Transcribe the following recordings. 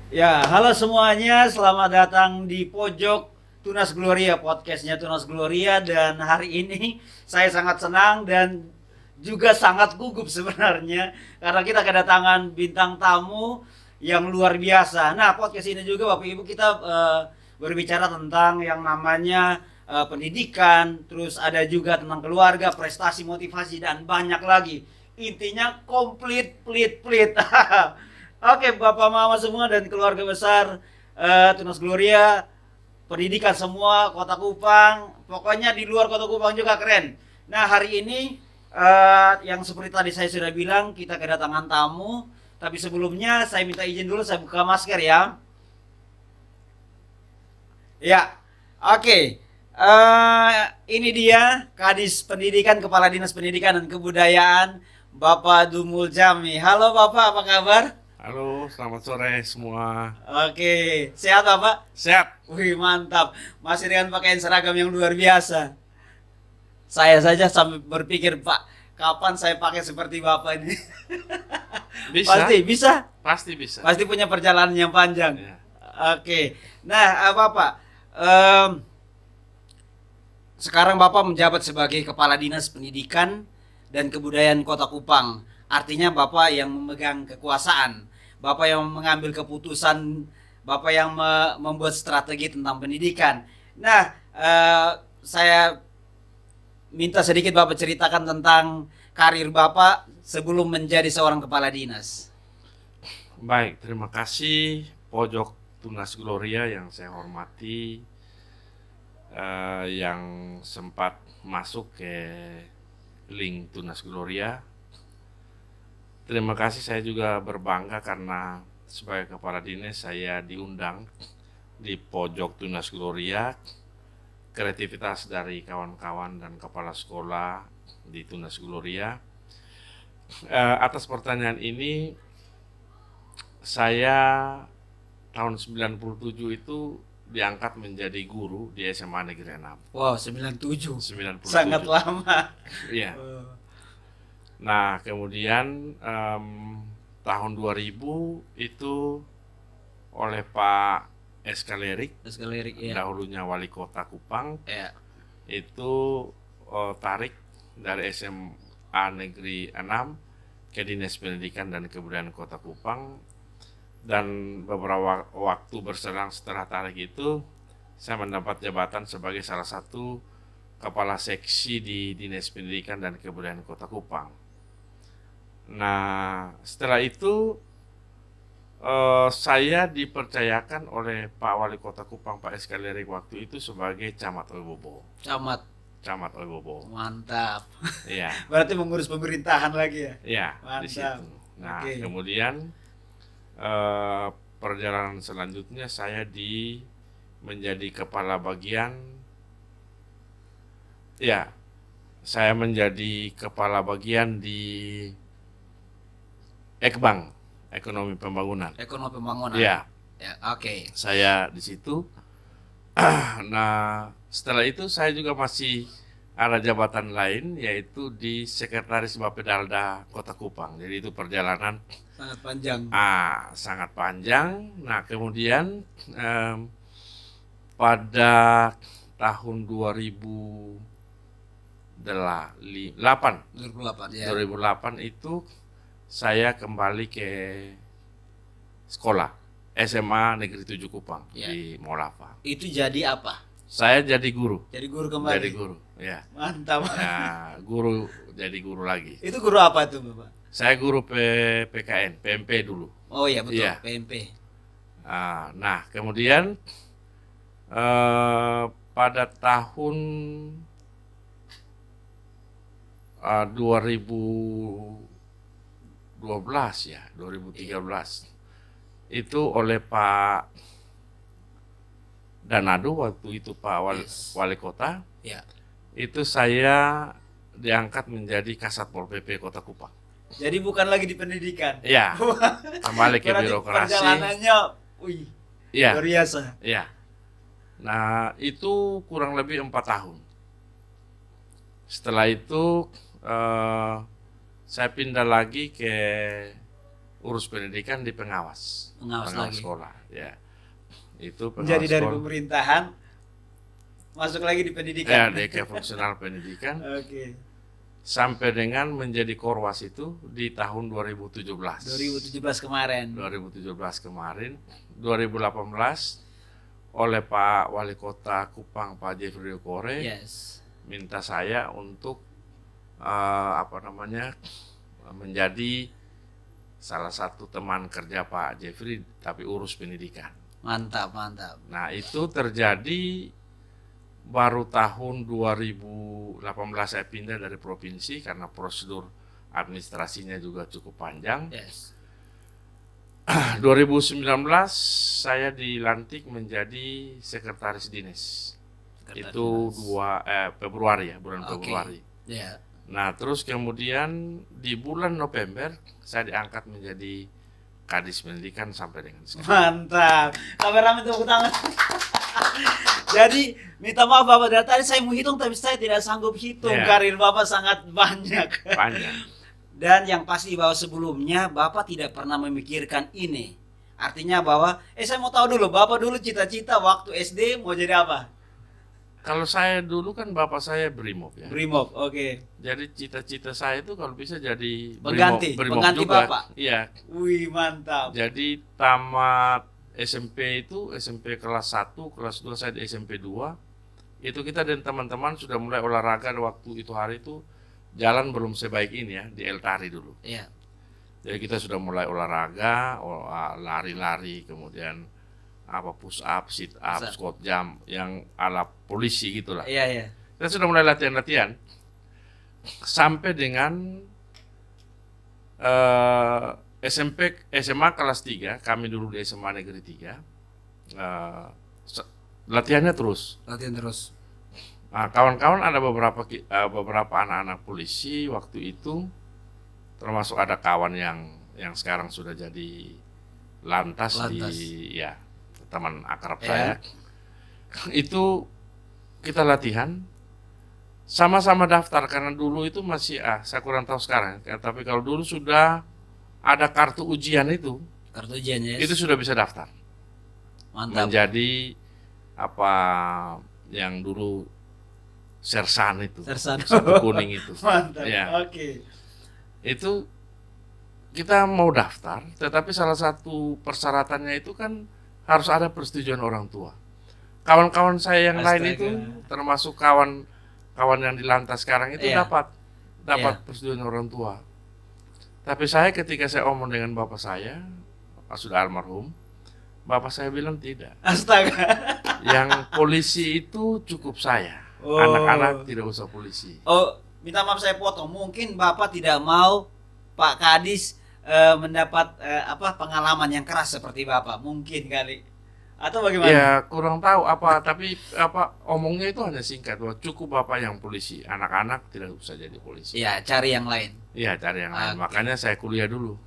Ya, halo semuanya, selamat datang di pojok Tunas Gloria, podcastnya Tunas Gloria. Dan hari ini saya sangat senang dan juga sangat gugup sebenarnya karena kita kedatangan bintang tamu yang luar biasa. Nah, podcast ini juga Bapak Ibu kita berbicara tentang yang namanya pendidikan, terus ada juga tentang keluarga, prestasi, motivasi dan banyak lagi. Intinya komplit, plit, plit. Oke, Bapak Mama semua dan keluarga besar Tunas Gloria, pendidikan semua Kota Kupang, pokoknya di luar Kota Kupang juga keren. Nah, hari ini yang seperti tadi saya sudah bilang, kita kedatangan tamu, tapi sebelumnya saya minta izin dulu, saya buka masker ya. Ya, oke. Ini dia Kadis Pendidikan, Kepala Dinas Pendidikan dan Kebudayaan, Bapak Dumul Jami. Halo Bapak, apa kabar? Halo, selamat sore semua. Oke, sehat Bapak? Sehat? Wih, mantap. Masih dengan pakaian seragam yang luar biasa. Saya saja sampai berpikir, Pak, kapan saya pakai seperti Bapak ini? Bisa? Pasti bisa. Pasti bisa. Pasti punya perjalanan yang panjang. Ya. Oke. Nah, Bapak, em, sekarang Bapak menjabat sebagai Kepala Dinas Pendidikan dan Kebudayaan Kota Kupang. Artinya Bapak yang memegang kekuasaan, Bapak yang mengambil keputusan, Bapak yang membuat strategi tentang pendidikan. Nah, saya minta sedikit Bapak ceritakan tentang karir Bapak sebelum menjadi seorang kepala dinas. Baik, terima kasih Pojok Tunas Gloria yang saya hormati, yang sempat masuk ke link Tunas Gloria. Terima kasih, saya juga berbangga karena sebagai kepala dinas saya diundang di Pojok Tunas Gloria. Kreativitas dari kawan-kawan dan kepala sekolah di Tunas Gloria. Atas pertanyaan ini, saya tahun 97 itu diangkat menjadi guru di SMA Negeri 6. Wow, 97. 97. Sangat lama. Iya. Oh, Nah, kemudian tahun 2000 itu oleh Pak Eskalerik, Lirik ya. dahulunya wali kota Kupang, Ya. itu tarik dari SMA Negeri 6 ke Dinas Pendidikan dan Kebudayaan Kota Kupang, dan beberapa waktu berselang setelah tarik itu saya mendapat jabatan sebagai salah satu kepala seksi di Dinas Pendidikan dan Kebudayaan Kota Kupang. Nah, setelah itu saya dipercayakan oleh Pak Wali Kota Kupang, Pak Eskalerik waktu itu sebagai Camat Oibobo. Camat. Camat Oibobo. Mantap. Iya, Berarti mengurus pemerintahan lagi ya. iya, di Mantap. situ. Nah, Oke. kemudian perjalanan selanjutnya saya menjadi kepala bagian. Ya, saya menjadi kepala bagian di Ekbang, Ekonomi Pembangunan. Ekonomi pembangunan. Ya, Ya, oke. saya di situ. Nah, setelah itu saya juga masih ada jabatan lain, yaitu di Sekretaris Bapedalda Kota Kupang. Jadi itu perjalanan Sangat panjang. sangat panjang. Nah, kemudian pada tahun 2008, 2008 ya. 2008 itu saya kembali ke sekolah SMA Negeri 7 Kupang Ya. di Molava. Itu jadi apa? Saya jadi guru. Jadi guru kembali. Jadi guru, ya. Mantap. Ya, jadi guru lagi. Itu guru apa tuh, Bapak? Saya guru PKN, PMP dulu. Oh iya betul, Iya. PMP. Nah, kemudian pada tahun 2012 ya, 2013 itu oleh Pak Danado, waktu itu Pak Yes. Wali Kota, Ya. itu saya diangkat menjadi Kasat Pol PP Kota Kupang. Jadi bukan lagi di pendidikan. Ya, kembali ke Berarti birokrasi. perjalanannya, wih, Ya, luar biasa. ya. Nah, itu kurang lebih 4 tahun. Setelah itu saya pindah lagi ke urus pendidikan di pengawas Pengawas lagi. sekolah, ya. Itu Menjadi pengawas dari sekolah. pemerintahan masuk lagi di Ya, pendidikan. DK fungsional pendidikan Oke. sampai dengan menjadi korwas itu di tahun 2017. 2017 kemarin. 2017 kemarin, 2018 oleh Pak Wali Kota Kupang Pak Jeffrey Kore Yes. minta saya untuk menjadi salah satu teman kerja Pak Jeffrey tapi urus pendidikan. Mantap, mantap. Nah, itu terjadi baru tahun 2018 saya pindah dari provinsi karena prosedur administrasinya juga cukup panjang. Yes. 2019 saya dilantik menjadi sekretaris dinas. Itu Februari ya, bulan Oke. Februari. Ya. Nah, terus kemudian di bulan November saya diangkat menjadi Kadis Pendidikan sampai dengan sekarang. Mantap. Kameramen tepuk tangan. Jadi minta maaf Bapak, dari tadi saya mau hitung tapi saya tidak sanggup hitung. Ya. Karir Bapak sangat banyak. Panjang. Dan yang pasti bahwa sebelumnya Bapak tidak pernah memikirkan ini. Artinya bahwa, saya mau tahu dulu, Bapak dulu cita-cita waktu SD mau jadi apa? Kalau saya dulu kan bapak saya Brimob ya. Brimob, oke. Jadi cita-cita saya itu kalau bisa jadi Pengganti Brimob juga. Bapak. Iya. Wih, mantap. Jadi tamat SMP itu SMP kelas 1, kelas 2 saya di SMP 2. Itu kita dan teman-teman sudah mulai olahraga waktu itu hari itu jalan belum sebaik ini ya di Eltari dulu. Iya. Jadi kita sudah mulai olahraga, lari-lari, kemudian push up, sit up, Bisa. squat jump yang ala polisi gitulah. Iya, iya. Kita sudah mulai latihan-latihan sampai dengan SMA kelas 3, kami dulu di SMA Negeri 3, latihannya terus. Latihan terus. Nah, kawan-kawan ada beberapa anak-anak polisi waktu itu, termasuk ada kawan yang sekarang sudah jadi lantas. Di ya teman akrab saya. Itu kita latihan sama-sama daftar karena dulu itu masih saya kurang tahu sekarang ya, tapi kalau dulu sudah ada kartu ujian itu. Kartu ujian, yes. Itu sudah bisa daftar. Mantap. Menjadi yang dulu sersan itu. Sersan. Satu kuning itu. Mantap. Ya. Oke. Itu kita mau daftar, tetapi salah satu persyaratannya itu kan harus ada persetujuan orang tua. Kawan-kawan saya yang lain itu, termasuk kawan yang di lantas sekarang itu dapat persetujuan orang tua. Tapi saya ketika saya omong dengan bapak saya, sudah almarhum, bapak saya bilang tidak. Astaga. Yang polisi itu cukup saya. Oh. Anak-anak tidak usah polisi. Oh, minta maaf saya potong. Mungkin Bapak tidak mau Pak Kadis mendapat pengalaman yang keras seperti Bapak. Mungkin kali. Atau bagaimana? Ya, kurang tahu tapi omongnya itu hanya singkat bahwa cukup bapak yang polisi, anak-anak tidak usah jadi polisi. Iya, cari yang lain. Iya, cari yang lain. Makanya saya kuliah dulu.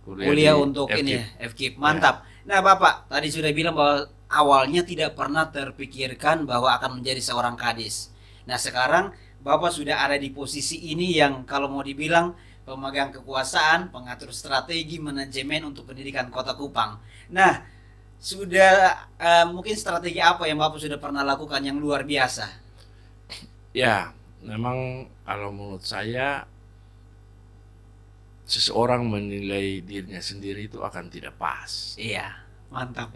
Kuliah untuk FKIP. Ini ya, FKIP. Mantap. Nah, Bapak tadi sudah bilang bahwa awalnya tidak pernah terpikirkan bahwa akan menjadi seorang kadis. Nah, sekarang Bapak sudah ada di posisi ini yang kalau mau dibilang pemegang kekuasaan, pengatur strategi manajemen untuk pendidikan Kota Kupang. Nah, sudah mungkin strategi apa yang Bapak sudah pernah lakukan yang luar biasa? Ya, memang kalau menurut saya seseorang menilai dirinya sendiri itu akan tidak pas. Iya, mantap.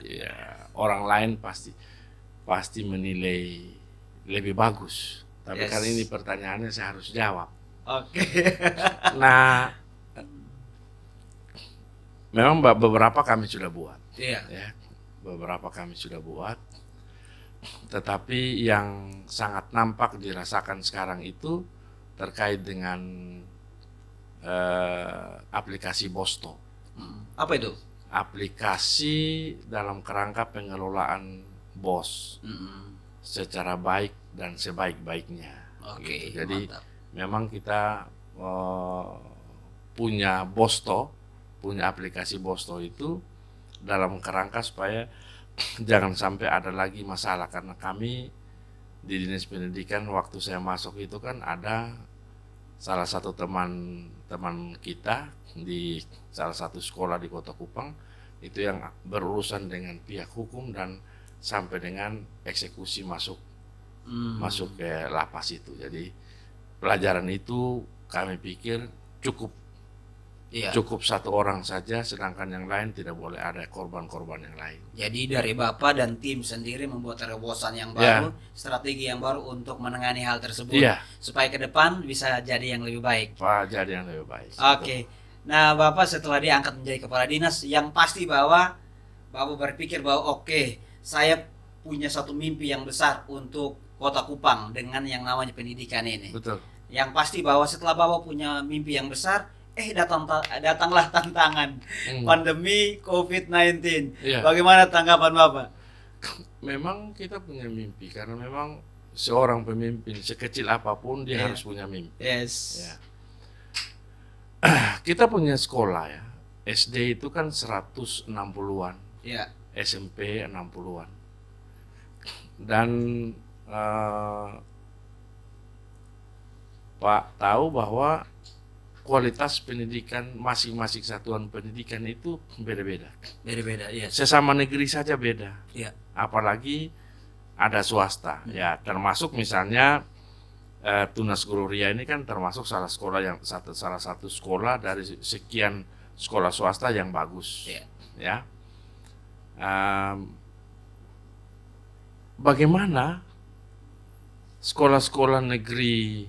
Ya, orang lain pasti menilai lebih bagus. Tapi kali ini pertanyaannya saya harus jawab. Oke. Nah, memang beberapa kami sudah buat. Iya. Ya, beberapa kami sudah buat. Tetapi yang sangat nampak dirasakan sekarang itu terkait dengan aplikasi Bosto. Apa itu? Aplikasi dalam kerangka pengelolaan BOS secara baik dan sebaik-baiknya. Oke. Gitu. Jadi mantap. Memang kita punya Bosto, punya aplikasi Bosto itu dalam kerangka supaya jangan sampai ada lagi masalah, karena kami di Dinas Pendidikan waktu saya masuk itu kan ada salah satu teman kita di salah satu sekolah di Kota Kupang itu yang berurusan dengan pihak hukum dan sampai dengan eksekusi masuk ke lapas itu. Jadi pelajaran itu kami pikir cukup satu orang saja, sedangkan yang lain tidak boleh ada korban-korban yang lain. Jadi dari Bapak dan tim sendiri membuat terobosan yang baru, strategi yang baru untuk menangani hal tersebut, supaya ke depan bisa jadi yang lebih baik. Jadi yang lebih baik. Oke. Nah, Bapak setelah diangkat menjadi kepala dinas, yang pasti bahwa Bapak berpikir bahwa oke, saya punya satu mimpi yang besar untuk Kota Kupang dengan yang namanya pendidikan ini. Betul. Yang pasti bahwa setelah Bapak punya mimpi yang besar, datanglah tantangan pandemi COVID-19. Bagaimana tanggapan Bapak? Memang kita punya mimpi karena memang seorang pemimpin sekecil apapun dia harus punya mimpi. Yes. Ya. Kita punya sekolah ya. SD itu kan 160-an. Ya. SMP 60-an. Dan Pak tahu bahwa kualitas pendidikan masing-masing satuan pendidikan itu beda-beda. Beda-beda, iya. Sesama negeri saja beda. Iya. Apalagi ada swasta. Ya, termasuk misalnya Tunas Gloria ini kan termasuk salah satu sekolah dari sekian sekolah swasta yang bagus. Iya. Ya. Bagaimana sekolah-sekolah negeri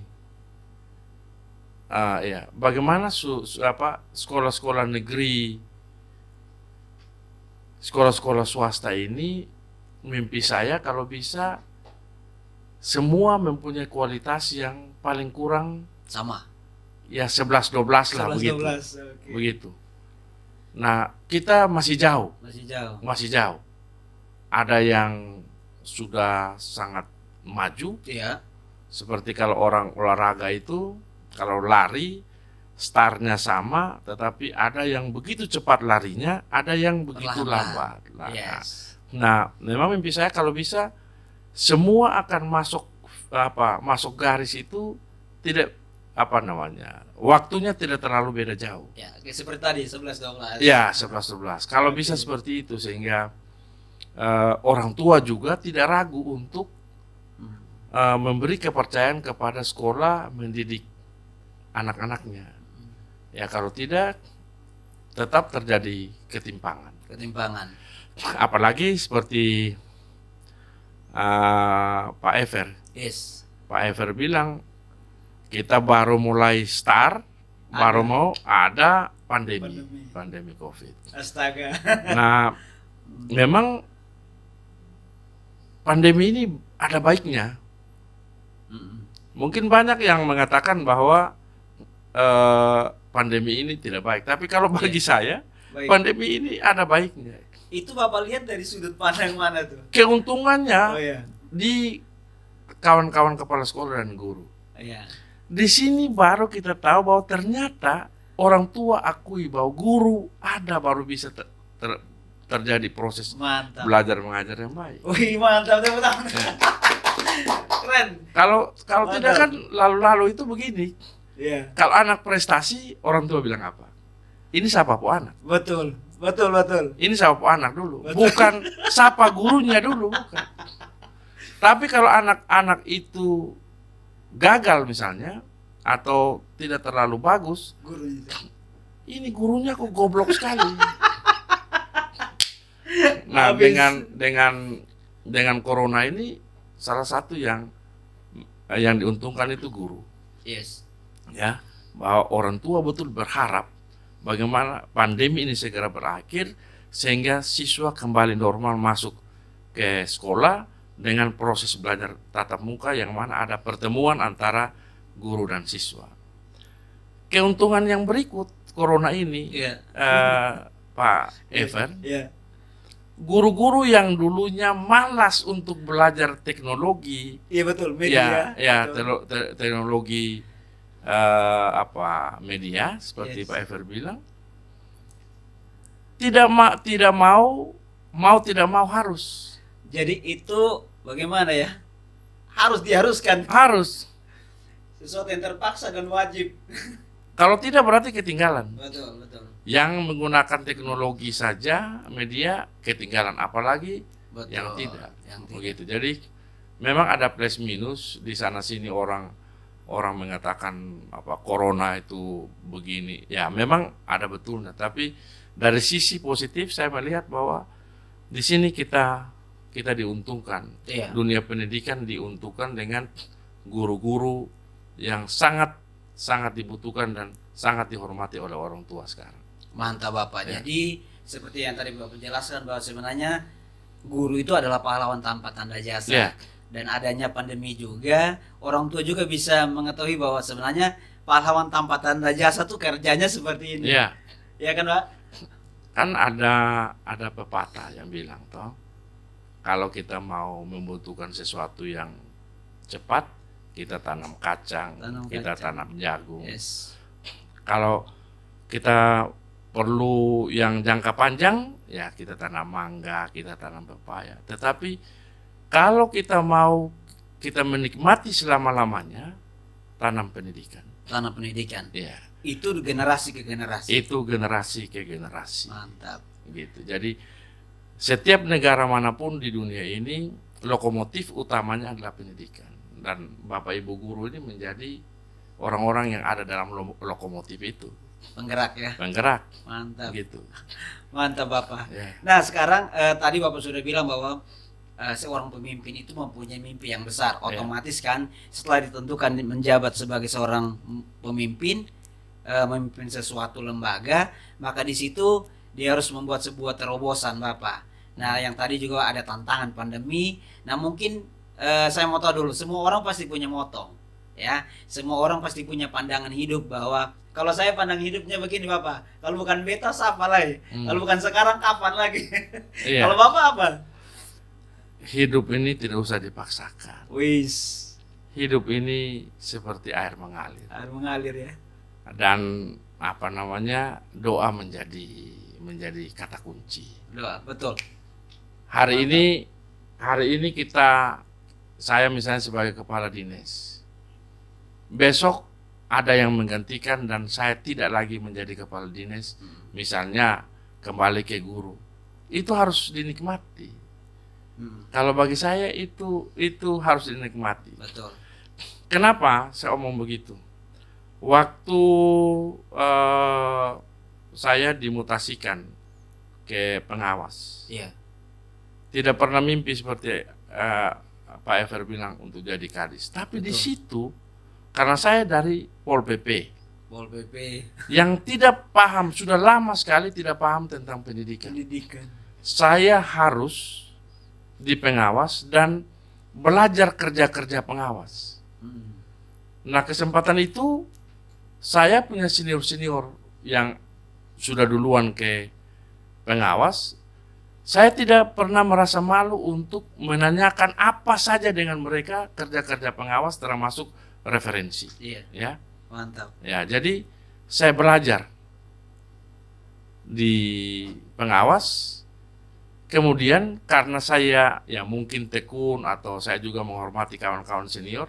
bagaimana sekolah-sekolah negeri, sekolah-sekolah swasta ini, mimpi saya kalau bisa semua mempunyai kualitas yang paling kurang sama. Ya 11-12 lah 11-12, okay. Begitu. Nah, kita masih jauh. Masih jauh. Ada yang sudah sangat maju. Iya. Seperti kalau orang olahraga itu, kalau lari startnya sama, tetapi ada yang begitu cepat larinya, ada yang begitu lambat. Yes. Nah, memang mimpi saya kalau bisa semua akan masuk garis itu tidak waktunya tidak terlalu beda jauh. Ya, seperti tadi 11-12. Ya, 11-12. Kalau bisa seperti itu sehingga orang tua juga tidak ragu untuk memberi kepercayaan kepada sekolah mendidik anak-anaknya. Ya, kalau tidak tetap terjadi ketimpangan. Apalagi seperti Pak Ever. Yes. Pak Ever bilang kita baru mulai baru mau ada pandemi COVID. Astaga. Nah, memang pandemi ini ada baiknya. Mungkin banyak yang mengatakan bahwa pandemi ini tidak baik, tapi kalau bagi saya pandemi ini ada baiknya. Itu Bapak lihat dari sudut pandang mana tuh? Keuntungannya di kawan-kawan kepala sekolah dan guru. Di sini baru kita tahu bahwa ternyata orang tua akui bahwa guru ada, baru bisa terjadi proses belajar mengajar yang baik. Wih, mantap. Keren. Kalau tidak kan lalu-lalu itu begini. Kalau anak prestasi, orang tua bilang apa? Ini siapa po anak? Betul. Ini siapa po anak dulu, bukan siapa gurunya dulu, bukan. Tapi kalau anak-anak itu gagal misalnya atau tidak terlalu bagus, ini gurunya kok goblok sekali. Nah, dengan corona ini salah satu yang diuntungkan itu guru. Yes. Ya, bahwa orang tua betul berharap bagaimana pandemi ini segera berakhir sehingga siswa kembali normal masuk ke sekolah dengan proses belajar tatap muka yang mana ada pertemuan antara guru dan siswa. Keuntungan yang berikut corona ini, Pak Evan, guru-guru yang dulunya malas untuk belajar teknologi, media, teknologi media seperti Pak Ever bilang, tidak mau harus. Jadi itu bagaimana ya? Diharuskan. Harus. Sesuatu yang terpaksa dan wajib. Kalau tidak berarti ketinggalan. Betul, betul. Yang menggunakan teknologi saja media ketinggalan, apalagi Betul. yang tidak. Yang tidak. Begitu. Jadi memang ada plus minus di sana sini, orang mengatakan corona itu begini. Ya, memang ada betulnya, tapi dari sisi positif saya melihat bahwa di sini kita diuntungkan. Iya. Dunia pendidikan diuntungkan dengan guru-guru yang sangat dibutuhkan dan sangat dihormati oleh orang tua sekarang. Mantap Bapak. Ya. Jadi seperti yang tadi Bapak jelaskan bahwa sebenarnya guru itu adalah pahlawan tanpa tanda jasa. Ya. Dan adanya pandemi juga, orang tua juga bisa mengetahui bahwa sebenarnya pahlawan tanpa tanda jasa tuh kerjanya seperti ini. Ya, Ya kan Pak? kan ada pepatah yang bilang toh, kalau kita mau membutuhkan sesuatu yang cepat, kita tanam kacang, kita tanam jagung. Yes. Kalau kita perlu yang jangka panjang, ya kita tanam mangga, kita tanam pepaya. Tetapi kalau kita mau kita menikmati selama-lamanya, tanam pendidikan. Tanam pendidikan. Ya, Itu generasi ke generasi. itu generasi ke generasi. Mantap. Gitu. Jadi setiap negara manapun di dunia ini, lokomotif utamanya adalah pendidikan. Dan Bapak Ibu guru ini menjadi orang-orang yang ada dalam lokomotif itu, Penggerak ya. penggerak. Mantap. Gitu. Mantap Bapak. Ya. Nah sekarang tadi Bapak sudah bilang bahwa seorang pemimpin itu mempunyai mimpi yang besar. Otomatis kan setelah ditentukan menjabat sebagai seorang pemimpin, memimpin sesuatu lembaga, maka di situ dia harus membuat sebuah terobosan Bapak. Nah yang tadi juga ada tantangan pandemi. Nah mungkin saya mau tahu dulu, semua orang pasti punya moto, ya. Semua orang pasti punya pandangan hidup bahwa kalau saya pandang hidupnya begini Bapak, kalau bukan beta siapa lagi? Kalau bukan sekarang kapan lagi? Iya. Kalau Bapak apa? Hidup ini tidak usah dipaksakan. Wis, Hidup ini seperti air mengalir. air mengalir ya. Dan doa menjadi kata kunci. Doa, betul. Hari ini saya misalnya sebagai kepala dinas, besok ada yang menggantikan dan saya tidak lagi menjadi kepala dinas, misalnya kembali ke guru, itu harus dinikmati. Kalau bagi saya itu harus dinikmati. Betul. Kenapa saya omong begitu? Waktu saya dimutasikan ke pengawas, Iya. tidak pernah mimpi seperti Pak Ever bilang untuk jadi kadis. Tapi di situ karena saya dari Pol PP Pol PP. yang tidak paham, sudah lama sekali tidak paham tentang pendidikan. Saya harus di pengawas dan belajar kerja-kerja pengawas. Nah kesempatan itu saya punya senior-senior yang sudah duluan ke pengawas. Saya tidak pernah merasa malu untuk menanyakan apa saja dengan mereka kerja-kerja pengawas termasuk referensi. Iya. Ya. Mantap. Ya, jadi saya belajar di pengawas. Kemudian karena saya ya mungkin tekun atau saya juga menghormati kawan-kawan senior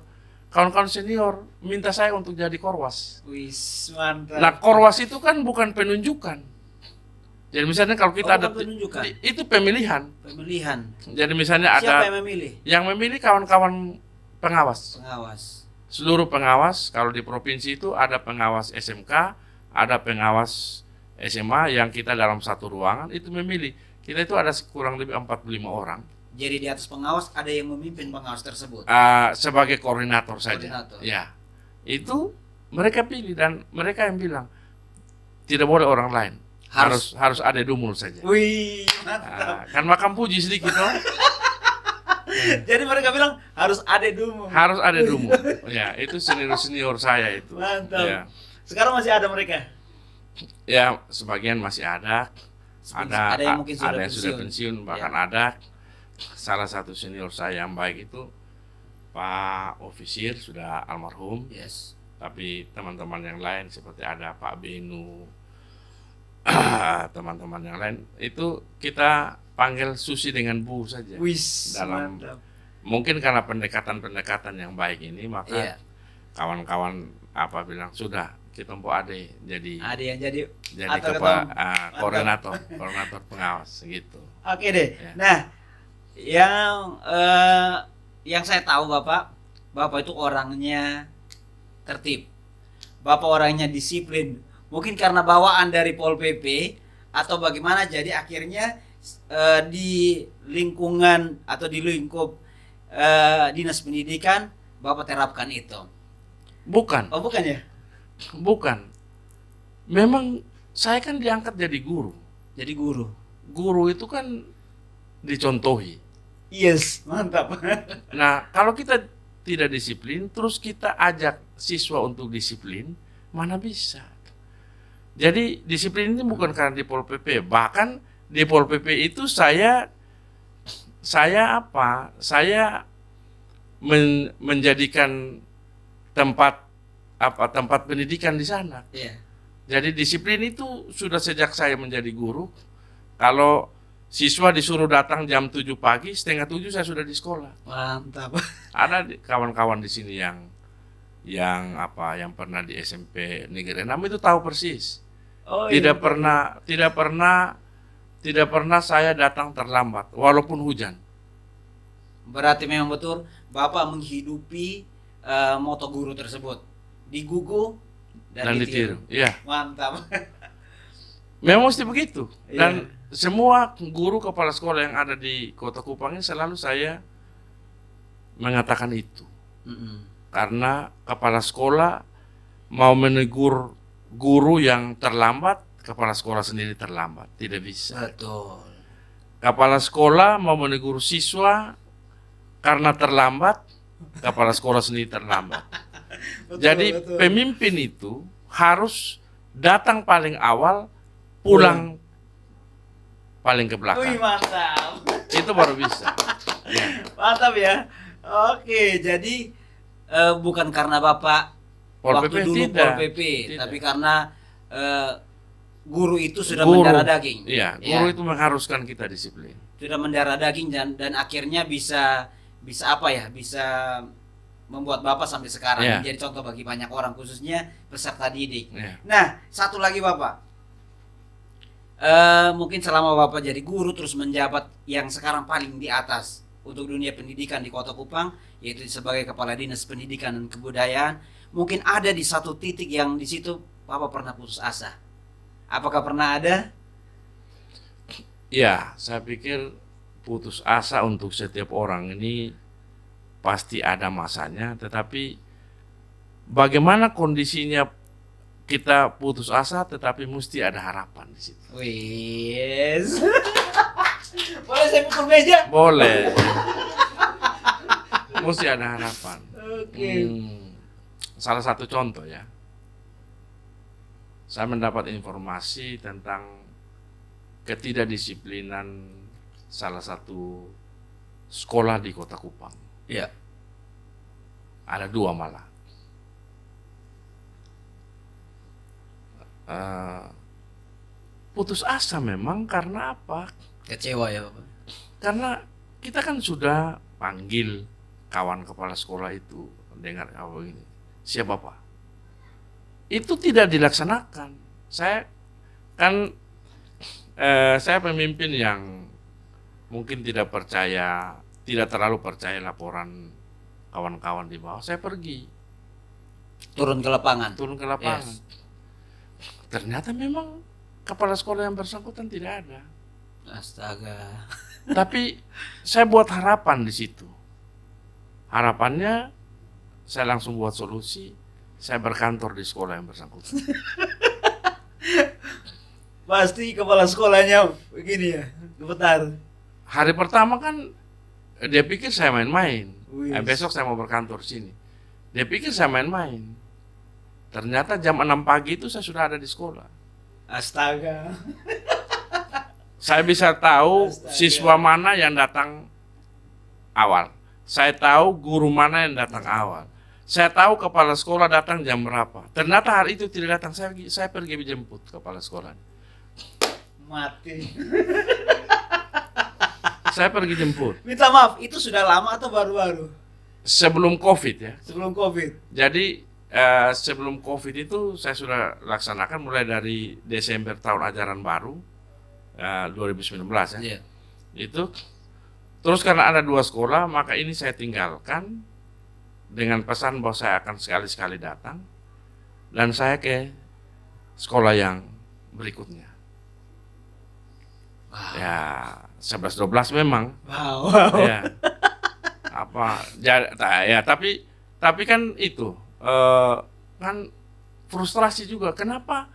minta saya untuk jadi korwas. Wis, mantap. Nah, korwas itu kan bukan penunjukan. Jadi misalnya kalau kita ada penunjukan. itu pemilihan. Jadi misalnya Siapa ada yang memilih? yang memilih kawan-kawan pengawas. Pengawas. Seluruh pengawas, kalau di provinsi itu ada pengawas SMK, ada pengawas SMA yang kita dalam satu ruangan itu memilih. Kita itu ada kurang lebih 45 orang. Jadi di atas pengawas ada yang memimpin pengawas tersebut. Sebagai koordinator saja. Koordinator. Ya. Itu mereka pilih dan mereka yang bilang tidak boleh orang lain. Harus ada Dumul saja. Wih, mantap. Kan makam puji sedikit loh. Jadi mereka bilang harus ada Dumul. Harus ada Dumul. Ya, itu senior saya itu. Mantap. Ya. Sekarang masih ada mereka? Ya, sebagian masih ada. Ada yang mungkin sudah sudah pensiun, bahkan ada salah satu senior saya yang baik itu Pak Ofisir sudah almarhum. Yes. Tapi teman-teman yang lain seperti ada Pak Benu, teman-teman yang lain itu kita panggil Susi dengan Bu saja. Wis, dalam mantap. Mungkin karena pendekatan yang baik ini maka kawan-kawan bilang sudah kita mau ade jadi Ada yang jadi atau kepala ketua. koordinator pengawas gitu. Oke deh. Ya. Nah, yang saya tahu Bapak itu orangnya tertib. Bapak orangnya disiplin. Mungkin karena bawaan dari Pol PP atau bagaimana, jadi akhirnya di lingkungan atau di lingkup dinas pendidikan Bapak terapkan itu. Bukan, Oh, bukan ya? bukan. Memang saya kan diangkat jadi guru. Jadi guru. Guru itu kan dicontohi. Yes, mantap. Nah, kalau kita tidak disiplin, terus kita ajak siswa untuk disiplin, mana bisa. Jadi disiplin ini bukan karena di Pol PP. Bahkan di Pol PP itu saya menjadikan tempat pendidikan di sana. Iya. Jadi disiplin itu sudah sejak saya menjadi guru. Kalau siswa disuruh datang jam 7 pagi, setengah 7 saya sudah di sekolah. Mantap. Ada kawan-kawan di sini yang pernah di SMP Negeri 6 itu tahu persis. Oh, Tidak iya. pernah saya datang terlambat walaupun hujan. Berarti memang betul Bapak menghidupi moto guru tersebut. Digugu dan ditiru. Iya. Mantap. Memang mesti begitu. Iya. Dan semua guru kepala sekolah yang ada di Kota Kupang ini selalu saya mengatakan itu. Karena kepala sekolah mau menegur guru yang terlambat, kepala sekolah sendiri terlambat. Tidak bisa. Betul. Kepala sekolah mau menegur siswa karena terlambat, kepala sekolah sendiri terlambat. Betul, Jadi betul. pemimpin itu harus datang paling awal, pulang paling ke Wih, belakang. mantap. Itu baru bisa. Ya. Mantap ya. Oke, jadi bukan karena Bapak Pol waktu PP dulu tidak. Pol PP, Tidak. tapi karena guru itu sudah Guru. mendarah daging. Iya, Ya, guru itu mengharuskan kita disiplin. sudah mendarah daging dan akhirnya bisa membuat Bapak sampai sekarang Ya. menjadi contoh bagi banyak orang, khususnya peserta didik. Ya. Nah, satu lagi Bapak. Mungkin selama Bapak jadi guru terus menjabat yang sekarang paling di atas untuk dunia pendidikan di Kota Kupang, yaitu sebagai Kepala Dinas Pendidikan dan Kebudayaan, mungkin ada di satu titik yang di situ Bapak pernah putus asa. Apakah pernah ada? Ya, saya pikir putus asa untuk setiap orang ini pasti ada masanya, tetapi bagaimana kondisinya kita putus asa, tetapi mesti ada harapan di situ. Wis. Boleh saya pukul meja? Boleh. Mesti ada harapan. Oke. Salah satu contoh ya. Saya mendapat informasi tentang ketidakdisiplinan salah satu sekolah di Kota Kupang. Ya. Ada 2 malah. Putus asa memang karena apa? Kecewa ya Bapak. Karena kita kan sudah panggil kawan kepala sekolah itu, dengar apa ini, siapa Pak? Itu tidak dilaksanakan. Saya pemimpin yang mungkin tidak terlalu percaya laporan kawan-kawan di bawah. Saya pergi Turun ke lapangan. turun ke lapangan. Yes. Ternyata memang kepala sekolah yang bersangkutan tidak ada. Astaga. Tapi saya buat harapan di situ. Harapannya saya langsung buat solusi. Saya berkantor di sekolah yang bersangkutan. Pasti kepala sekolahnya begini ya, gemetar. Hari pertama kan dia pikir saya main-main. Wih. Besok saya mau berkantor sini. Dia pikir saya main-main. Ternyata jam 6 pagi itu saya sudah ada di sekolah. Astaga. Saya bisa tahu Astaga. siswa mana yang datang awal. Saya tahu guru mana yang datang awal. Saya tahu kepala sekolah datang jam berapa. Ternyata hari itu tidak datang. Saya pergi menjemput kepala sekolah. Mati. Saya pergi jemput. Minta maaf, itu sudah lama atau baru-baru? Sebelum COVID ya. Sebelum Covid. Jadi sebelum COVID itu saya sudah laksanakan mulai dari Desember tahun ajaran baru 2019 ya. Iya. Itu terus karena ada 2 sekolah, maka ini saya tinggalkan dengan pesan bahwa saya akan sekali-sekali datang dan saya ke sekolah yang berikutnya. Wow. Ya 11-12 memang. Wow. Ya. Tapi kan itu kan frustrasi juga. Kenapa?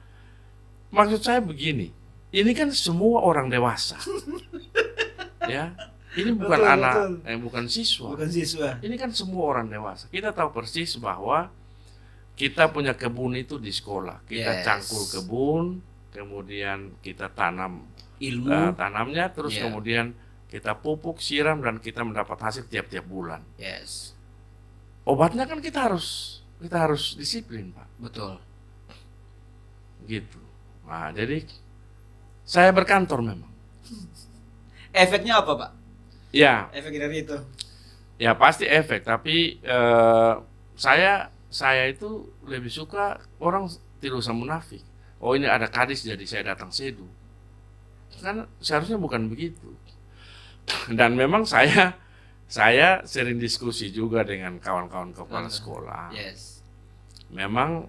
Maksud saya begini, ini kan semua orang dewasa. Ya, ini bukan Betul, anak, betul. bukan siswa. Bukan siswa. Ini kan semua orang dewasa. Kita tahu persis bahwa kita punya kebun itu di sekolah. Kita Yes. cangkul kebun, kemudian kita tanam Ilmu. tanamnya, terus Yeah. kemudian kita pupuk, siram, dan kita mendapat hasil tiap-tiap bulan. Yes. Obatnya kan kita harus disiplin, Pak. Betul. Gitu. Nah, jadi saya berkantor memang. Efeknya apa, Pak? Ya, Efek dari itu. ya pasti efek. Tapi saya itu lebih suka orang tidak usah munafik. Oh, ini ada kadis jadi saya datang sedu. Kan seharusnya bukan begitu. Dan memang saya sering diskusi juga dengan kawan-kawan kepala sekolah. Yes. Memang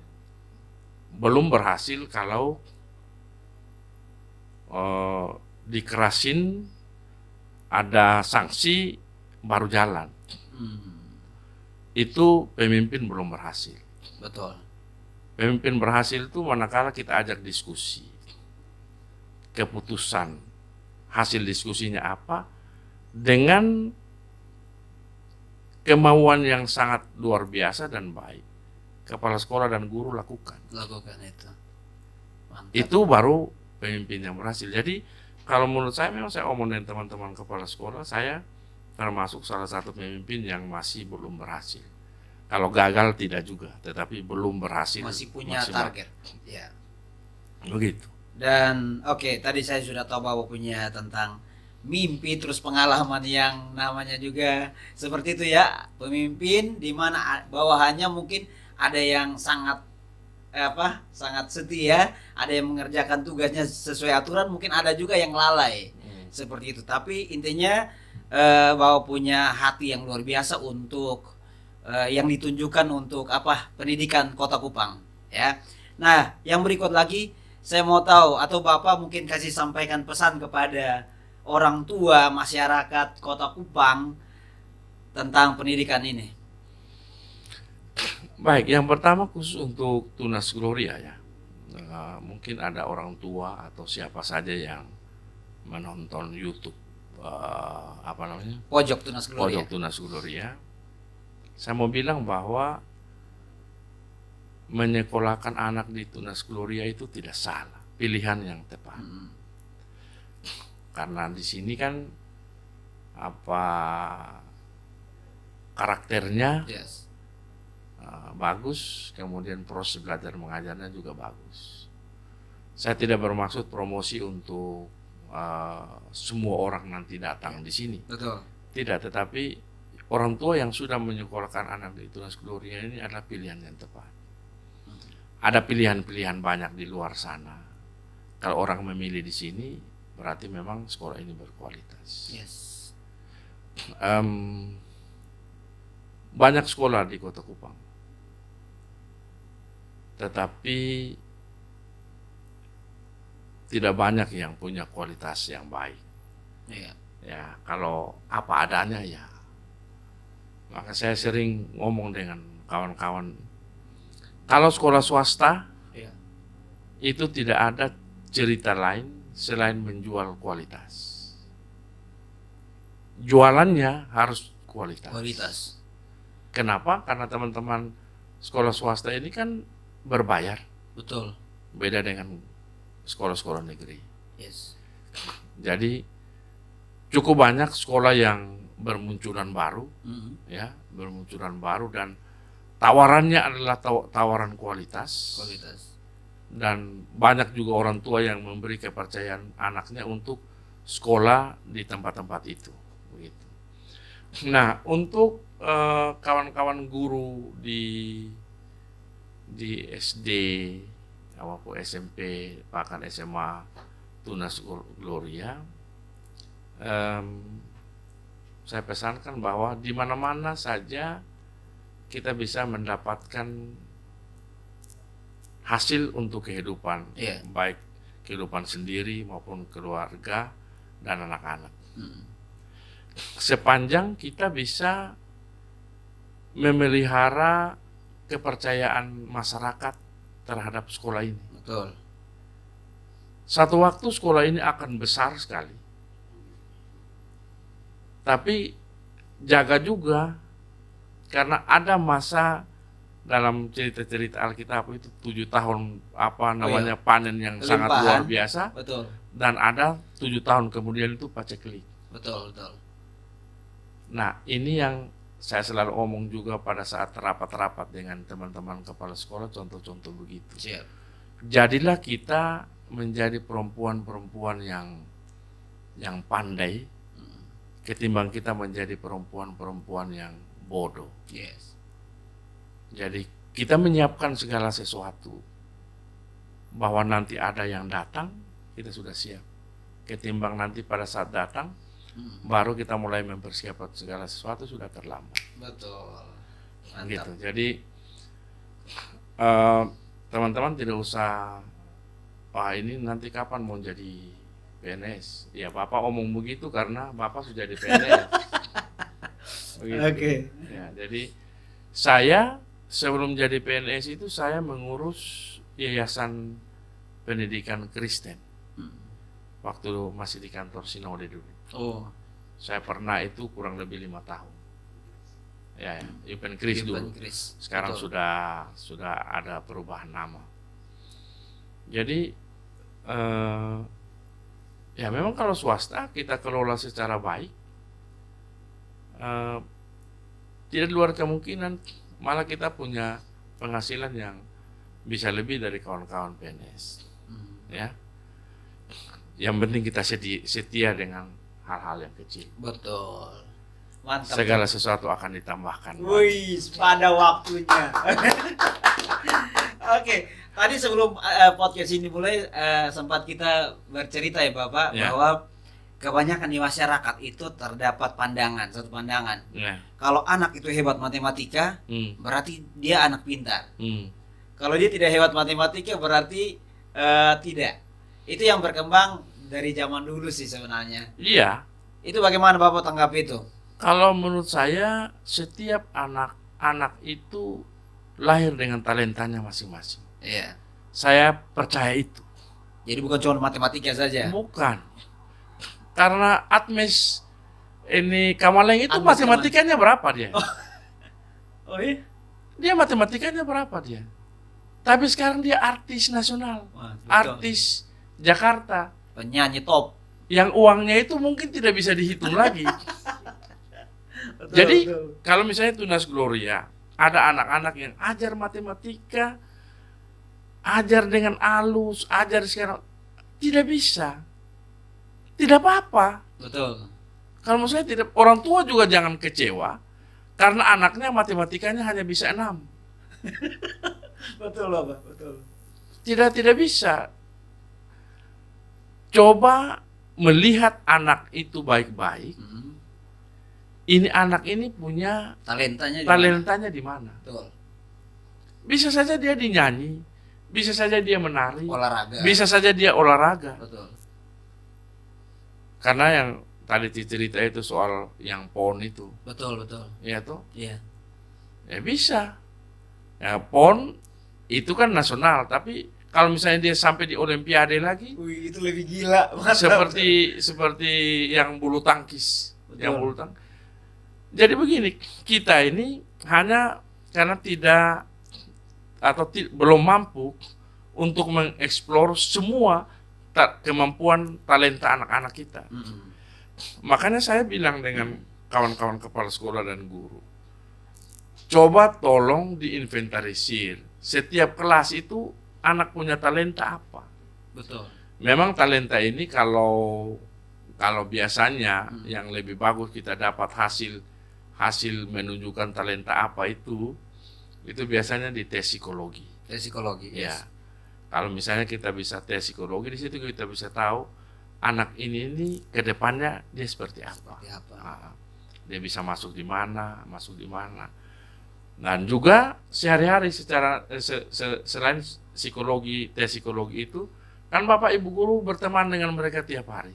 belum berhasil kalau dikerasin, ada sanksi baru jalan. Itu pemimpin belum berhasil. Betul. Pemimpin berhasil itu manakala kita ajak diskusi, keputusan, hasil diskusinya apa, dengan kemauan yang sangat luar biasa dan baik. Kepala sekolah dan guru lakukan. itu. Mantap. Itu baru pemimpin yang berhasil. Jadi kalau menurut saya, memang saya omong dengan teman-teman kepala sekolah, saya termasuk salah satu pemimpin yang masih belum berhasil. Kalau gagal tidak juga, tetapi belum berhasil. Masih punya maksimal. target. Ya. Begitu. Dan oke, tadi saya sudah tahu bahwa punya tentang mimpi, terus pengalaman yang namanya juga seperti itu ya, pemimpin di mana bawahannya mungkin ada yang sangat sangat setia, ada yang mengerjakan tugasnya sesuai aturan, mungkin ada juga yang lalai seperti itu. Tapi intinya bahwa punya hati yang luar biasa untuk yang ditunjukkan untuk pendidikan Kota Kupang ya. Nah, yang berikut lagi saya mau tahu, atau Bapak mungkin kasih sampaikan pesan kepada orang tua masyarakat Kota Kupang tentang pendidikan ini. Baik, yang pertama khusus untuk Tunas Gloria ya. Mungkin ada orang tua atau siapa saja yang menonton YouTube Pojok Tunas Gloria. Pojok Tunas Gloria. Saya mau bilang bahwa menyekolahkan anak di Tunas Gloria itu tidak salah, pilihan yang tepat. Karena di sini kan karakternya Yes. bagus, kemudian proses belajar mengajarnya juga bagus. Saya tidak bermaksud promosi untuk semua orang nanti datang di sini. Betul. Tidak, tetapi orang tua yang sudah menyekolahkan anak di Tunas Gloria ini adalah pilihan yang tepat. Ada pilihan-pilihan banyak di luar sana. Kalau orang memilih di sini, berarti memang sekolah ini berkualitas. Yes. Banyak sekolah di Kota Kupang, tetapi tidak banyak yang punya kualitas yang baik. Iya. Ya, kalau apa adanya ya. Maka saya sering ngomong dengan kawan-kawan, kalau sekolah swasta Iya. itu tidak ada cerita lain selain menjual kualitas. Jualannya harus kualitas. Kenapa? Karena teman-teman sekolah swasta ini kan berbayar. Betul. Beda dengan sekolah-sekolah negeri. Yes. Jadi cukup banyak sekolah yang bermunculan baru, ya, bermunculan baru, dan tawarannya adalah tawaran kualitas. Dan banyak juga orang tua yang memberi kepercayaan anaknya untuk sekolah di tempat-tempat itu. Begitu. Nah, untuk kawan-kawan guru di di SD maupun SMP bahkan SMA Tunas Gloria, saya pesankan bahwa di mana-mana saja kita bisa mendapatkan hasil untuk kehidupan, baik kehidupan sendiri maupun keluarga dan anak-anak. Sepanjang kita bisa memelihara kepercayaan masyarakat terhadap sekolah ini. Betul. Satu waktu sekolah ini akan besar sekali. Tapi jaga juga, karena ada masa dalam cerita-cerita Alkitab itu 7 tahun panen yang sangat luar biasa. Betul. Dan ada 7 tahun kemudian itu paceklik. Betul, betul. Nah, ini yang saya selalu omong juga pada saat rapat-rapat dengan teman-teman kepala sekolah, contoh-contoh begitu. Siap. Jadilah kita menjadi perempuan-perempuan yang pandai, ketimbang kita menjadi perempuan-perempuan yang bodoh. Yes. Jadi kita menyiapkan segala sesuatu, bahwa nanti ada yang datang, kita sudah siap. Ketimbang nanti pada saat datang, baru kita mulai mempersiapkan segala sesuatu, sudah terlambat. Betul. Mantap. Gitu. Jadi teman-teman tidak usah, wah ini nanti kapan mau jadi PNS. Ya Bapak omong begitu karena Bapak sudah di PNS. Oke. Ya, jadi saya sebelum jadi PNS itu saya mengurus Yayasan Pendidikan Kristen. Waktu masih di kantor Sinode dulu. Oh. Saya pernah itu kurang lebih 5 tahun. Ya, Event Kris dulu. Sekarang betul. sudah ada perubahan nama. Jadi ya memang kalau swasta kita kelola secara baik, tidak luar kemungkinan malah kita punya penghasilan yang bisa lebih dari kawan-kawan PNS. Ya, yang penting kita setia dengan hal-hal yang kecil. Betul. Mantap. Segala sesuatu akan ditambahkan. Wih, pada waktunya. Oke, tadi sebelum podcast ini mulai sempat kita bercerita ya Bapak, bahwa kebanyakan di masyarakat itu terdapat satu pandangan. Kalau anak itu hebat matematika, berarti dia anak pintar. Kalau dia tidak hebat matematika, berarti tidak. Itu yang berkembang dari zaman dulu sih sebenarnya. Iya. Itu bagaimana Bapak tanggapi itu? Kalau menurut saya, setiap anak itu lahir dengan talentanya masing-masing. Iya. Saya percaya itu. Jadi bukan cuma matematika saja. Bukan. Karena Atmes ini Kamaleng itu matematikanya berapa dia? Oh iya? Dia matematikanya berapa dia? Tapi sekarang dia artis nasional. Wah, artis Jakarta. Penyanyi top. Yang uangnya itu mungkin tidak bisa dihitung lagi. Betul, jadi betul. kalau misalnya Tunas Gloria, ada anak-anak yang ajar matematika, ajar dengan halus, ajar sekarang, tidak bisa. Tidak apa-apa. Betul. Kalau menurut saya tidak, orang tua juga jangan kecewa karena anaknya matematikanya hanya bisa 6. Betul Bapak, betul. Tidak bisa. Coba melihat anak itu baik-baik. Ini anak ini punya talentanya di mana? Betul. Bisa saja dia dinyanyi, bisa saja dia menari, Olahraga. bisa saja dia olahraga. Betul. Karena yang tadi cerita itu soal yang PON itu. Betul, betul. Iya toh? Iya. Ya bisa. Ya PON itu kan nasional, tapi kalau misalnya dia sampai di Olimpiade lagi, wih, itu lebih gila. Mantap. Seperti yang bulu tangkis. Betul. Yang bulu tangkis. Jadi begini, kita ini hanya karena tidak atau belum mampu untuk mengeksplor semua kemampuan talenta anak-anak kita. Makanya saya bilang dengan kawan-kawan kepala sekolah dan guru, coba tolong diinventarisir. Setiap kelas itu anak punya talenta apa. Betul. Memang talenta ini kalau biasanya yang lebih bagus kita dapat hasil menunjukkan talenta apa itu biasanya di tes psikologi. Tes psikologi. Ya, Yes. kalau misalnya kita bisa tes psikologi, di situ kita bisa tahu anak ini ke depannya dia seperti apa. Seperti apa. Nah, dia bisa masuk di mana. Dan juga sehari-hari secara selain psikologi, tes psikologi itu, kan Bapak Ibu guru berteman dengan mereka tiap hari.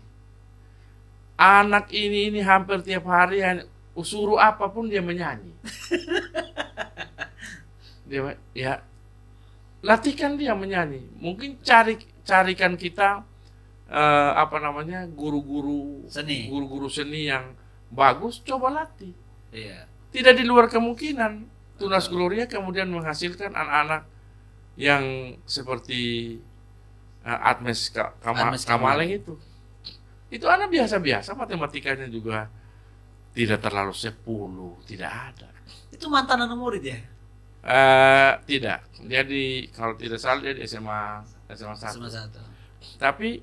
Anak ini hampir tiap hari suruh apapun dia menyanyi. Dia ya latihkan dia menyanyi. Mungkin carikan kita guru-guru seni yang bagus, coba latih. Iya. Tidak di luar kemungkinan Tunas Gloria kemudian menghasilkan anak-anak yang seperti Admes Kamaleng itu. Itu anak biasa-biasa, matematikanya juga tidak terlalu 10, tidak ada. Itu mantan anak murid ya? Tidak. Dia kalau tidak salah dia di SMA 1. SMA 1. Tapi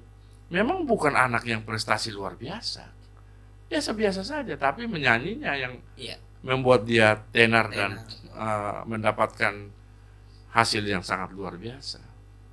memang bukan anak yang prestasi luar biasa. Biasa-biasa saja, tapi menyanyinya yang membuat dia tenar dan mendapatkan hasil yang sangat luar biasa.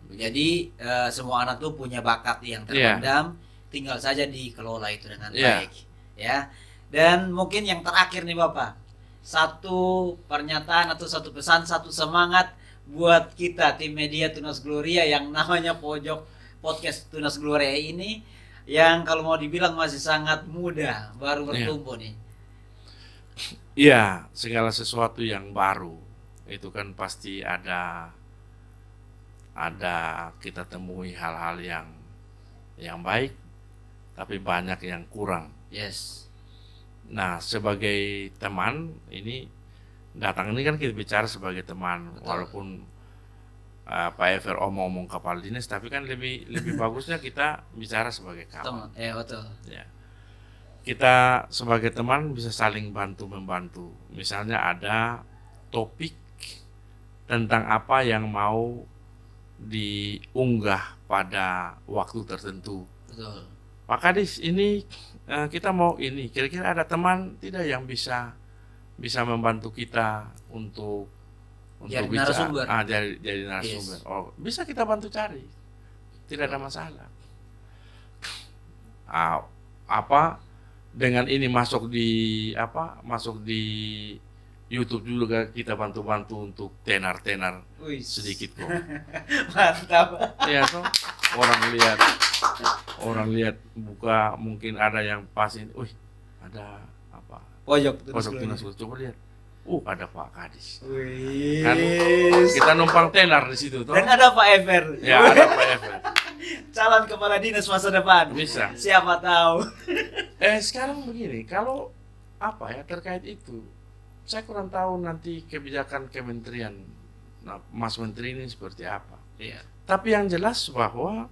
Jadi semua anak tuh punya bakat yang terpendam, tinggal saja dikelola itu dengan baik, ya. Dan mungkin yang terakhir nih Bapak, satu pernyataan atau satu pesan, satu semangat buat kita tim media Tunas Gloria yang namanya Pojok Podcast Tunas Gloria ini, yang kalau mau dibilang masih sangat muda, baru bertumbuh nih. Iya, segala sesuatu yang baru itu kan pasti ada kita temui hal-hal yang baik, tapi banyak yang kurang. Yes. Nah, sebagai teman ini datang ini kan kita bicara sebagai teman. Betul. Walaupun Pak Ever omong kepala dinas, tapi kan lebih bagusnya kita bicara sebagai kawan. Betul. Ya. Kita sebagai teman bisa saling bantu-membantu. Misalnya ada topik tentang apa yang mau diunggah pada waktu tertentu. Betul. Pak Kadis, ini kita mau ini. Kira-kira ada teman tidak yang bisa membantu kita untuk jadi bicara, narasumber. Jadi narasumber. Yes. Oh, bisa kita bantu cari, tidak ada masalah. Apa dengan ini masuk di YouTube juga kita bantu untuk tenar sedikit kok. Mantap. Iya toh, orang lihat buka, mungkin ada yang pasin, ada apa? Pojok Tunas, coba lihat. Ada Pak Kadis. Kan kita numpang tenar di situ toh. Dan ada Pak Ever. Ya, ada Pak Ever. Calon kepala dinas masa depan. Bisa. Siapa tahu. Sekarang begini, kalau terkait itu, saya kurang tahu nanti kebijakan kementerian, Mas Menteri ini seperti apa. Iya. Tapi yang jelas bahwa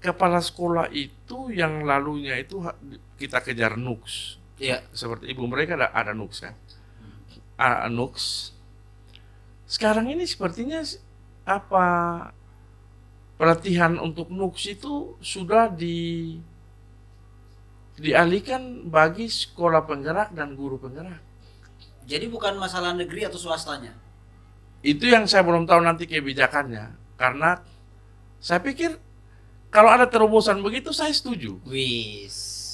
kepala sekolah itu yang lalunya itu kita kejar NUKS. Iya. Seperti ibu mereka ada NUKS kan. NUKS. Sekarang ini sepertinya pelatihan untuk NUKS itu sudah dialihkan bagi sekolah penggerak dan guru penggerak. Jadi bukan masalah negeri atau swastanya. Itu yang saya belum tahu nanti kebijakannya. Karena saya pikir kalau ada terobosan begitu saya setuju.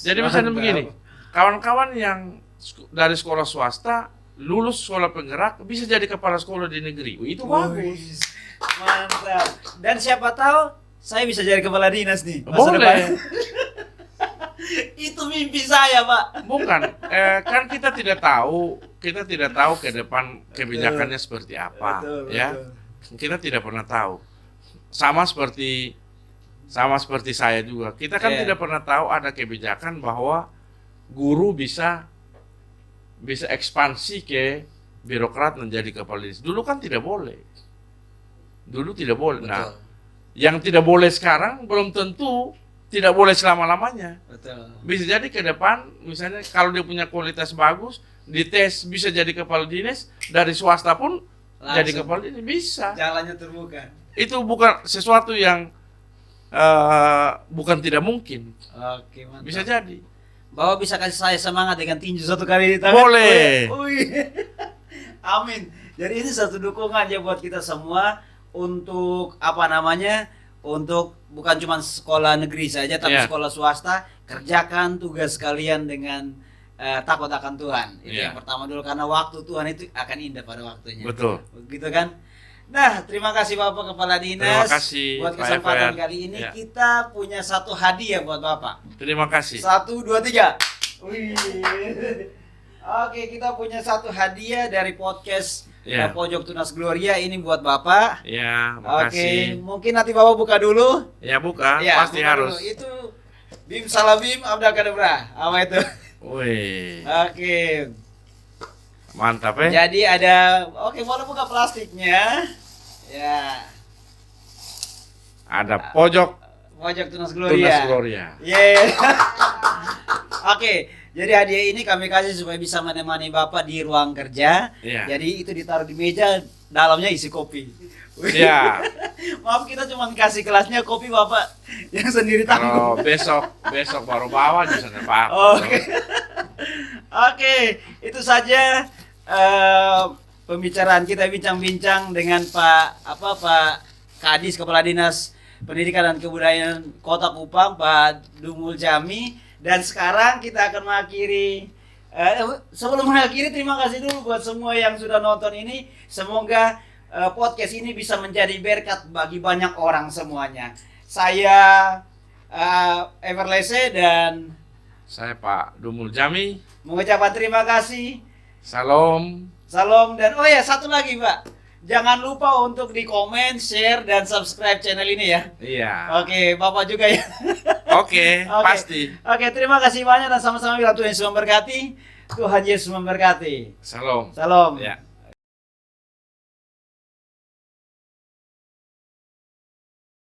Jadi misalnya begini, kawan-kawan yang dari sekolah swasta lulus sekolah penggerak bisa jadi kepala sekolah di negeri. Itu bagus. Mantap. Dan siapa tahu saya bisa jadi kepala dinas nih. Boleh. Itu mimpi saya, Pak. Bukan, kan kita tidak tahu ke depan kebijakannya seperti apa, betul. Kita tidak pernah tahu. Sama seperti saya juga. Kita kan tidak pernah tahu ada kebijakan bahwa guru bisa ekspansi ke birokrat menjadi kepala dinas. Dulu kan tidak boleh. Betul. Nah, yang tidak boleh sekarang belum tentu tidak boleh selama-lamanya. Betul. Bisa jadi ke depan, misalnya kalau dia punya kualitas bagus, dites bisa jadi kepala dinas, dari swasta pun langsung jadi kepala dinas, bisa. Jalannya terbuka. Itu bukan sesuatu yang bukan tidak mungkin. Oke, mantap. Bisa jadi. Bahwa bisa kasih saya semangat dengan tinju satu kali di tangan. Boleh. Amin. Jadi ini satu dukungan ya buat kita semua untuk apa namanya? Untuk bukan cuma sekolah negeri saja tapi Iya. sekolah swasta, kerjakan tugas kalian dengan takut akan Tuhan. Itu Iya. yang pertama dulu karena waktu Tuhan itu akan indah pada waktunya. Betul. Begitu kan? Nah, terima kasih Bapak Kepala Dinas. Terima kasih, Buat Pak kesempatan Ever. kali ini Ya. kita punya satu hadiah buat Bapak. Terima kasih. 1, 2, 3. Wih. Oke, kita punya satu hadiah dari podcast Ya. Pojok Tunas Gloria ini buat Bapak. Ya, Oke, makasih. mungkin nanti Bapak buka dulu. Ya buka, Ya, pasti buka harus. dulu. Itu Bim Salabim Abdakadabra. Apa itu? Wih, Oke. mantap ya. Jadi ada, oke boleh buka plastiknya. Ya, Ada pojok Pojok Tunas Tunas Gloria. Gloria. Yeah. Oke, jadi hadiah ini kami kasih supaya bisa menemani Bapak di ruang kerja. Iya. Jadi itu ditaruh di meja, dalamnya isi kopi. Ya, Maaf kita cuma kasih kelasnya kopi Bapak yang sendiri tanggung. kalau besok baru bawa di sana Pak. Oke. Oke, itu saja pembicaraan kita bincang-bincang dengan Pak Kadis Kepala Dinas Pendidikan dan Kebudayaan Kota Kupang, Pak Dumul Jami. Dan sekarang kita akan mengakhiri sebelum mengakhiri terima kasih dulu buat semua yang sudah nonton ini. Semoga podcast ini bisa menjadi berkat bagi banyak orang semuanya. Saya Everlese dan Saya Pak Dumul Jami. mengucapkan terima kasih. Salam. Salam dan oh ya satu lagi Pak. Jangan lupa untuk di komen, share dan subscribe channel ini ya. Iya. Oke, Bapak juga ya. Oke, Oke. pasti. Oke, terima kasih banyak dan sama-sama bila Tuhan Yesus memberkati. Tuhan Yesus memberkati. Salam. Salam. Ya.